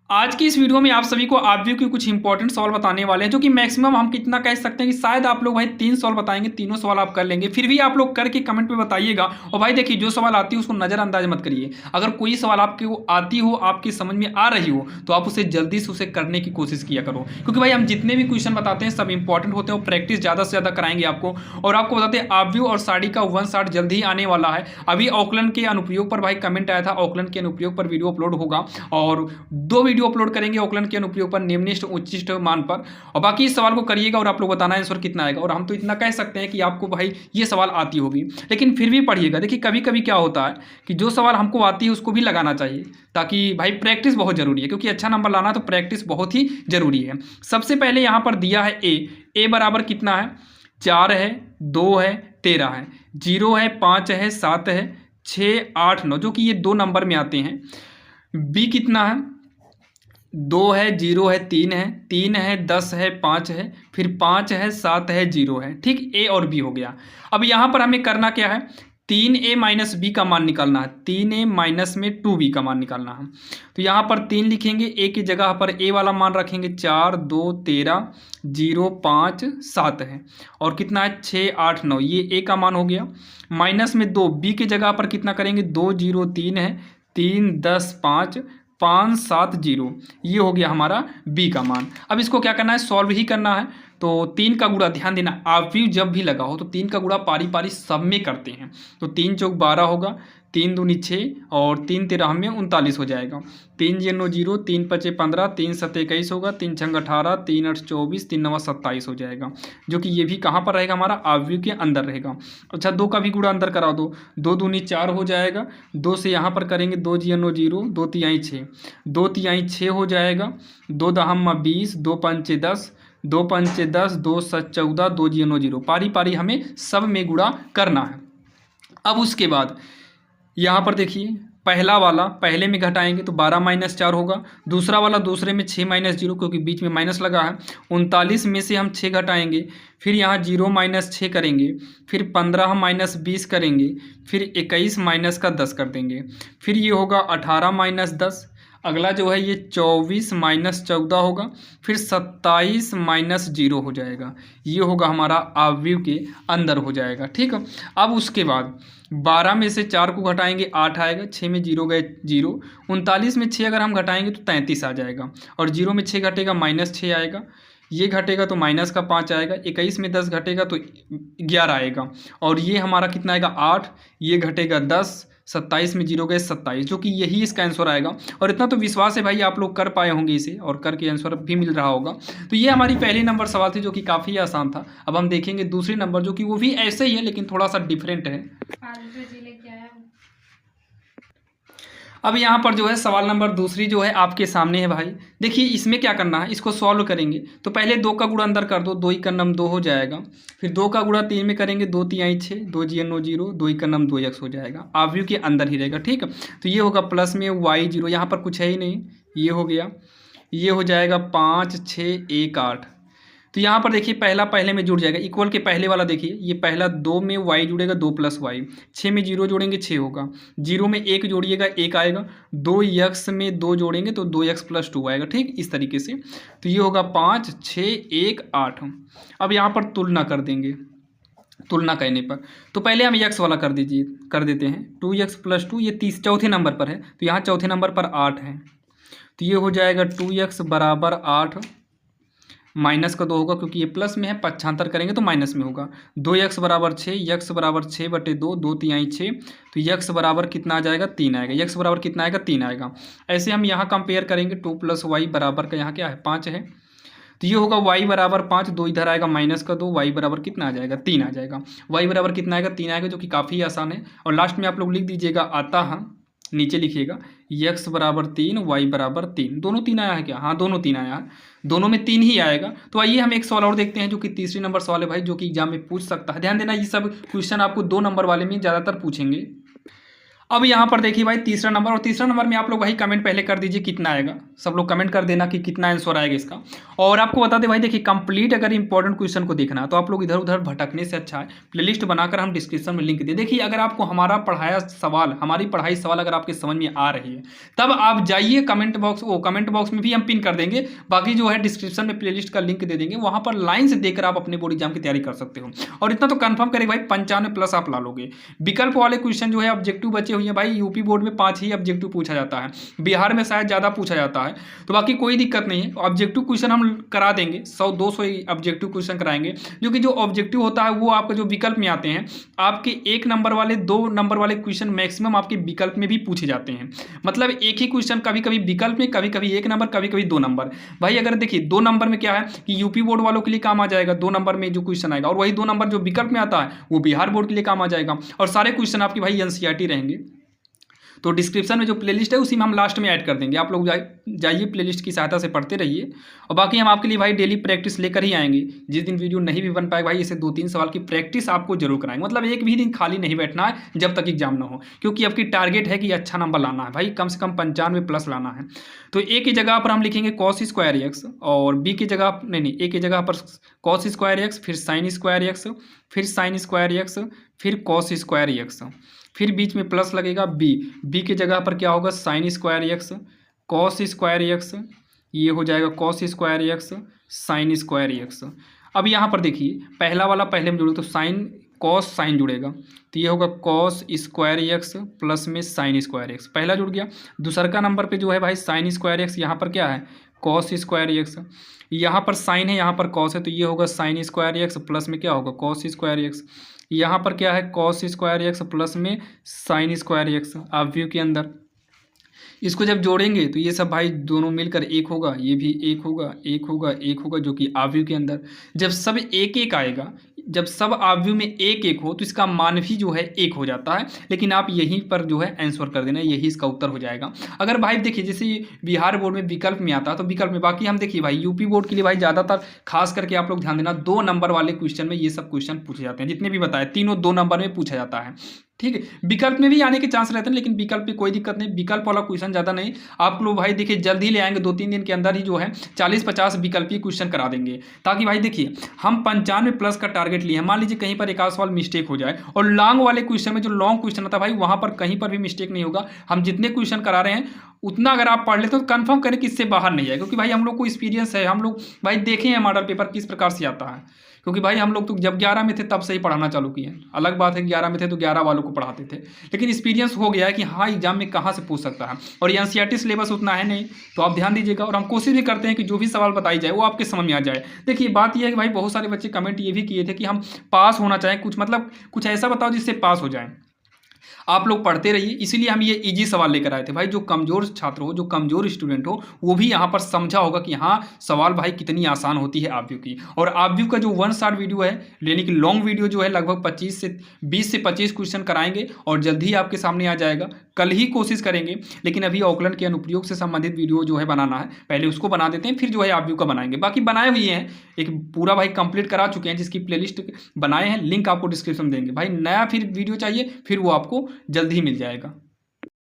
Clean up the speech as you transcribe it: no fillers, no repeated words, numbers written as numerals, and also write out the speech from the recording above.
आज की इस वीडियो में आप सभी को ऑब्जेक्टिव के कुछ इंपॉर्टेंट सवाल बताने वाले हैं, जो कि मैक्सिमम हम कितना कह सकते हैं कि शायद आप लोग भाई 3 सवाल बताएंगे, तीनों सवाल आप कर लेंगे। फिर भी आप लोग करके कमेंट में बताइएगा। और भाई देखिए, जो सवाल आती है उसको नज़रअंदाज मत करिए। अगर कोई सवाल आपके आती हो, आपकी समझ में आ रही हो, तो आप उसे जल्दी से उसे करने की कोशिश किया करो। क्योंकि भाई हम जितने भी क्वेश्चन बताते हैं सब इंपॉर्टेंट होते हैं और प्रैक्टिस ज़्यादा से ज़्यादा कराएंगे आपको। और आपको बताते हैं ऑब्जेक्टिव और साड़ी का 1 शॉट जल्द ही आने वाला है। अभी ऑकलन के अनुप्रयोग पर भाई कमेंट आया था, ऑकलन के अनुप्रयोग पर वीडियो अपलोड होगा और 2 वीडियो अपलोड करेंगे ऑकलन के अनुप्रयोग पर, निम्नलिखित उच्चिष्ट मान पर। और बाकी इस सवाल को करिएगा और आप लोग बताना आंसर कितना आएगा। और हम तो इतना कह सकते हैं कि आपको भाई ये सवाल आती होगी, लेकिन फिर भी पढ़िएगा। देखिए कभी कभी क्या होता है कि जो सवाल हमको आती है उसको भी लगाना चाहिए, ताकि भाई प्रैक्टिस बहुत जरूरी है। क्योंकि अच्छा नंबर लाना तो प्रैक्टिस बहुत ही जरूरी है। सबसे पहले यहाँ पर दिया है ए बराबर कितना है, 4 है, 2 है, 13 है, 0 है, 5 है, 7 है, 6, 8, 9, जो कि ये 2 नंबर में आते हैं। बी कितना है, 2 है, 0 है, 3 है, 3 है, 10 है, 5 है, फिर 5 है, 7 है, 0 है। ठीक, ए और बी हो गया। अब यहाँ पर हमें करना क्या है, 3a माइनस बी का मान निकालना है। 3a माइनस में 2b का मान निकालना है। तो यहाँ पर 3 लिखेंगे, ए की जगह पर ए वाला मान रखेंगे। 4, 2, 13, 0, 5, 7 है, और कितना है 6, 8, 9, ये ए का मान हो गया। माइनस में 2, बी की जगह पर कितना करेंगे, 2, 0, 3 है, 3, 10, 5, 5, 7, 0, ये हो गया हमारा बी का मान। अब इसको क्या करना है, सॉल्व ही करना है। तो 3 का गुणा, ध्यान देना, ऑब्जेक्टिव जब भी लगा हो तो 3 का गुणा पारी पारी सब में करते हैं। तो 3 चौक 12 होगा, 3 दूनी 6 और 3 तेरह में 39 हो जाएगा। 3 जीरो 0, 3 पचे 15, 3 सत 21 होगा, 3 छंग 18, 3 8 24, 3 नवा 27 हो जाएगा। जो कि ये भी कहाँ पर रहेगा, हमारा ऑब्जेक्टिव के अंदर रहेगा। अच्छा, 2 का भी गुणा अंदर करा दो, 2 दूनी 4 हो जाएगा। 2 से यहाँ पर करेंगे, 2 जीरो 0, 2 तिहाई 6, 2 तिहाई 6 हो जाएगा। 2 दहम 20, 2 पंचे 10, 2 पंचे 10, 2 सत 14, 2 जीरो 0, पारी पारी हमें सब में गुणा करना है। अब उसके बाद यहाँ पर देखिए, पहला वाला पहले में घटाएंगे तो 12 माइनस 4 होगा। दूसरा वाला दूसरे में 6 माइनस 0, क्योंकि बीच में माइनस लगा है। 39 में से हम 6 घटाएंगे, फिर यहाँ 0 माइनस 6 करेंगे, फिर 15 माइनस 20 करेंगे, फिर 21 माइनस का 10 कर देंगे, फिर ये होगा 18 माइनस 10। अगला जो है ये 24 माइनस 14 होगा, फिर 27 माइनस 0 हो जाएगा। ये होगा हमारा ऑब्जेक्टिव के अंदर हो जाएगा। ठीक है, अब उसके बाद 12 में से 4 को घटाएंगे, 8 आएगा। 6 में 0 गए 0, 39 में 6 अगर हम घटाएंगे तो 33 आ जाएगा। और 0 में 6 घटेगा, माइनस 6 आएगा। ये घटेगा तो माइनस का 5 आएगा। 21 में 10 घटेगा तो 11 आएगा। और ये हमारा कितना आएगा, 8, ये घटेगा 10, 27 में 0 गए 27, जो कि यही इसका आंसर आएगा। और इतना तो विश्वास है भाई आप लोग कर पाए होंगे इसे, और करके आंसर भी मिल रहा होगा। तो ये हमारी पहली नंबर सवाल थी, जो कि काफ़ी आसान था। अब हम देखेंगे दूसरी नंबर, जो कि वो भी ऐसे ही है लेकिन थोड़ा सा डिफरेंट है। अब यहाँ पर जो है सवाल नंबर दूसरी जो है आपके सामने है भाई। देखिए इसमें क्या करना है, इसको सॉल्व करेंगे तो पहले 2 का गुणा अंदर कर दो, 2 ही का नम 2 हो जाएगा। फिर 2 का गुणा 3 में करेंगे, 2 तिहाई 6, 2 जीरो 0, 2 ही का नम 2x हो जाएगा। ऑब्जेक्टिव के अंदर ही रहेगा। ठीक है, तो ये होगा प्लस में y0, यहाँ पर कुछ है ही नहीं, ये हो गया। ये हो जाएगा 5, 6, 1, 8। तो यहाँ पर देखिए पहला पहले में जुड़ जाएगा, इक्वल के पहले वाला देखिए, ये पहला 2 में y जुड़ेगा, 2 प्लस वाई। 6 में 0 जोड़ेंगे 6 होगा। 0 में 1 जोड़िएगा 1 आएगा। 2x में 2 जोड़ेंगे तो 2x प्लस 2 आएगा। ठीक, इस तरीके से। तो ये होगा 5, 6, 1, 8। अब यहाँ पर तुलना कर देंगे। तुलना करने पर तो पहले हम x वाला कर देते हैं। 2x प्लस 2, ये चौथे नंबर पर है, तो यहाँ चौथे नंबर पर 8 है। तो ये हो जाएगा 2x बराबर 8, माइनस का 2 होगा क्योंकि ये प्लस में है, पक्षांतर करेंगे तो माइनस में होगा। 2x बराबर 6, x बराबर 6/2, 2 तिहाई 6, तो x बराबर कितना आ जाएगा, 3 आएगा। x बराबर कितना आएगा, 3 आएगा। ऐसे हम यहाँ कंपेयर करेंगे, 2 + y बराबर का यहाँ क्या है, 5 है। तो ये होगा y बराबर 5, 2 इधर आएगा माइनस का 2, y बराबर कितना आ जाएगा, 3 आ जाएगा। y बराबर कितना आएगा, 3 आएगा, जो कि काफ़ी आसान है। और लास्ट में आप लोग लिख दीजिएगा अतः, नीचे लिखिएगा x बराबर 3, y बराबर 3। दोनों 3 आया है क्या, हाँ दोनों 3 आया है, दोनों में 3 ही आएगा। तो आइए हम एक सवाल और देखते हैं, जो कि तीसरी नंबर सवाल है भाई, जो कि एग्जाम में पूछ सकता है। ध्यान देना, ये सब क्वेश्चन आपको 2 नंबर वाले में ज़्यादातर पूछेंगे। अब यहाँ पर देखिए भाई तीसरा नंबर, और तीसरा नंबर में आप लोग भाई कमेंट पहले कर दीजिए कितना आएगा, सब लोग कमेंट कर देना कि कितना आंसर आएगा इसका। और आपको बता दें भाई देखिए कंप्लीट अगर इंपॉर्टेंट क्वेश्चन को देखना है तो आप लोग इधर उधर भटकने से अच्छा है प्लेलिस्ट बनाकर हम डिस्क्रिप्शन में लिंक दे। देखिए अगर आपको हमारा पढ़ाया सवाल, हमारी पढ़ाई सवाल अगर आपके समझ में आ रही है तब आप जाइए कमेंट बॉक्स में भी हम पिन कर देंगे, बाकी जो है डिस्क्रिप्शन में प्लेलिस्ट का लिंक दे देंगे, वहाँ पर लाइन से देखकर आप अपने बोर्ड एग्जाम की तैयारी कर सकते हो। और इतना तो कंफर्म करें भाई 95+ आप ला लोगे। विकल्प वाले क्वेश्चन जो है ऑब्जेक्टिव बचे हुए हैं भाई, यूपी बोर्ड में 5 ही ऑब्जेक्टिव पूछा जाता है, बिहार में शायद ज़्यादा पूछा जाता है, तो बाकी कोई दिक्कत नहीं है। ऑब्जेक्टिव क्वेश्चन हम करा देंगे, 100-200 ऑब्जेक्टिव क्वेश्चन कराएंगे, जो कि जो ऑब्जेक्टिव होता है वो आपका जो विकल्प में आते हैं, आपके 1 नंबर वाले 2 नंबर वाले क्वेश्चन मैक्सिमम आपके विकल्प में भी पूछे जाते हैं। मतलब एक ही क्वेश्चन कभी कभी विकल्प में, कभी कभी 1 नंबर, कभी कभी 2 नंबर। भाई अगर देखिए 2 नंबर में क्या है कि यूपी बोर्ड वालों के लिए काम आ जाएगा 2 नंबर में जो क्वेश्चन आएगा, और वही 2 नंबर जो विकल्प में आता है वो बिहार बोर्ड के लिए काम आ जाएगा, और सारे क्वेश्चन आपकी भाई एनसीईआरटी रहेंगे। तो डिस्क्रिप्शन में जो प्लेलिस्ट है उसी में हम लास्ट में ऐड कर देंगे, आप लोग जाइए प्लेलिस्ट की सहायता से पढ़ते रहिए। और बाकी हम आपके लिए भाई डेली प्रैक्टिस लेकर ही आएंगे। जिस दिन वीडियो नहीं भी बन पाए भाई इसे 2-3 सवाल की प्रैक्टिस आपको जरूर कराएंगे, मतलब एक भी दिन खाली नहीं बैठना है जब तक एग्जाम ना हो, क्योंकि आपकी टारगेट है कि अच्छा नंबर लाना है भाई, कम से कम 95+ लाना है। तो ए की जगह पर हम लिखेंगे cos स्क्वायर एक्स, और बी की जगह नहीं ए की जगह पर cos स्क्वायर एक्स, फिर sin स्क्वायर एक्स, फिर sin स्क्वायर एक्स, फिर cos स्क्वायर एक्स, फिर बीच में प्लस लगेगा बी की जगह पर क्या होगा sine square x, cos square x, ये हो जाएगा cos square x, sine square x. अब यहाँ पर देखिए पहला वाला पहले में जुड़े तो साइन कॉस साइन जुड़ेगा, तो ये होगा कॉस स्क्वायर एक्स प्लस में साइन स्क्वायर एक्स, पहला जुड़ गया। दूसरा का नंबर पे जो है भाई साइन स्क्वायर एक्स, यहाँ पर क्या है कॉस स्क्वायर एक्स, यहाँ पर साइन है यहाँ पर कॉस है, तो ये होगा साइन स्क्वायर एक्स प्लस में क्या होगा कॉस स्क्वायर एक्स। यहाँ पर क्या है कॉस स्क्वायर एक्स प्लस में साइन स्क्वायर एक्स ऑब्व्यू के अंदर। इसको जब जोड़ेंगे तो ये सब भाई दोनों मिलकर एक होगा, ये भी एक होगा, एक होगा, एक होगा, जो कि ऑब्व्यू के अंदर जब सब एक एक आएगा, जब सब ऑब्व्यू में एक एक हो तो इसका मान भी जो है एक हो जाता है। लेकिन आप यहीं पर जो है आंसर कर देना, यही इसका उत्तर हो जाएगा। अगर भाई देखिए जैसे बिहार बोर्ड में विकल्प में आता है तो विकल्प में, बाकी हम देखिए भाई यूपी बोर्ड के लिए भाई ज़्यादातर खास करके आप लोग ध्यान देना 2 नंबर वाले क्वेश्चन में ये सब क्वेश्चन पूछे जाते हैं, जितने भी बताए तीनों 2 नंबर में पूछा जाता है। ठीक है, विकल्प में भी आने के चांस रहते हैं, लेकिन विकल्प में कोई दिक्कत नहीं, विकल्प वाला क्वेश्चन ज़्यादा नहीं। आप लोग भाई देखिए जल्द ही ले आएंगे, 2-3 दिन के अंदर ही जो है 40-50 विकल्पीय क्वेश्चन करा देंगे, ताकि भाई देखिए हम 95+ का टारगेट लिए हैं। मान लीजिए कहीं पर एक आध सवाल मिस्टेक हो जाए, और लॉन्ग वाले क्वेश्चन में जो लॉन्ग क्वेश्चन आता है भाई वहाँ पर कहीं पर भी मिस्टेक नहीं होगा। हम जितने क्वेश्चन करा रहे हैं उतना अगर आप पढ़ लेते तो कंफर्म करें कि इससे बाहर नहीं आए, क्योंकि भाई हम लोग को एक्सपीरियंस है, हम लोग भाई देखे हैं मॉडल पेपर किस प्रकार से आता है। क्योंकि भाई हम लोग तो जब 11 में थे तब से ही पढ़ाना चालू किए, अलग बात है 11 में थे तो 11 वालों को पढ़ाते थे, लेकिन एक्सपीरियंस हो गया है कि हाँ एग्जाम में कहाँ से पूछ सकता है। और ये एनसीईआरटी सिलेबस उतना है नहीं, तो आप ध्यान दीजिएगा। और हम कोशिश भी करते हैं कि जो भी सवाल बताई जाए वो आपके समझ में आ जाए। देखिए बात यह है कि भाई बहुत सारे बच्चे कमेंट ये भी किए थे कि हम पास होना चाहें, कुछ मतलब कुछ ऐसा बताओ जिससे पास हो जाए। आप लोग पढ़ते रहिए, इसीलिए हम ये इजी सवाल लेकर आए थे भाई। जो कमज़ोर छात्र हो, जो कमज़ोर स्टूडेंट हो, वो भी यहाँ पर समझा होगा कि हाँ सवाल भाई कितनी आसान होती है ऑब्व्यू की। और ऑब्व्यू का जो 1 शॉट वीडियो है, यानी कि लॉन्ग वीडियो जो है, लगभग 20 से 25 क्वेश्चन कराएंगे और जल्द ही आपके सामने आ जाएगा। कल ही कोशिश करेंगे, लेकिन अभी ऑकलैंड के अनुप्रयोग से संबंधित वीडियो जो है बनाना है, पहले उसको बना देते हैं, फिर जो है ऑब्व्यू का बनाएंगे। बाकी बनाए हुए हैं, एक पूरा भाई कंप्लीट करा चुके हैं, जिसकी प्लेलिस्ट बनाए हैं, लिंक आपको डिस्क्रिप्शन में देंगे। भाई नया फिर वीडियो चाहिए फिर वो आपको जल्द ही मिल जाएगा।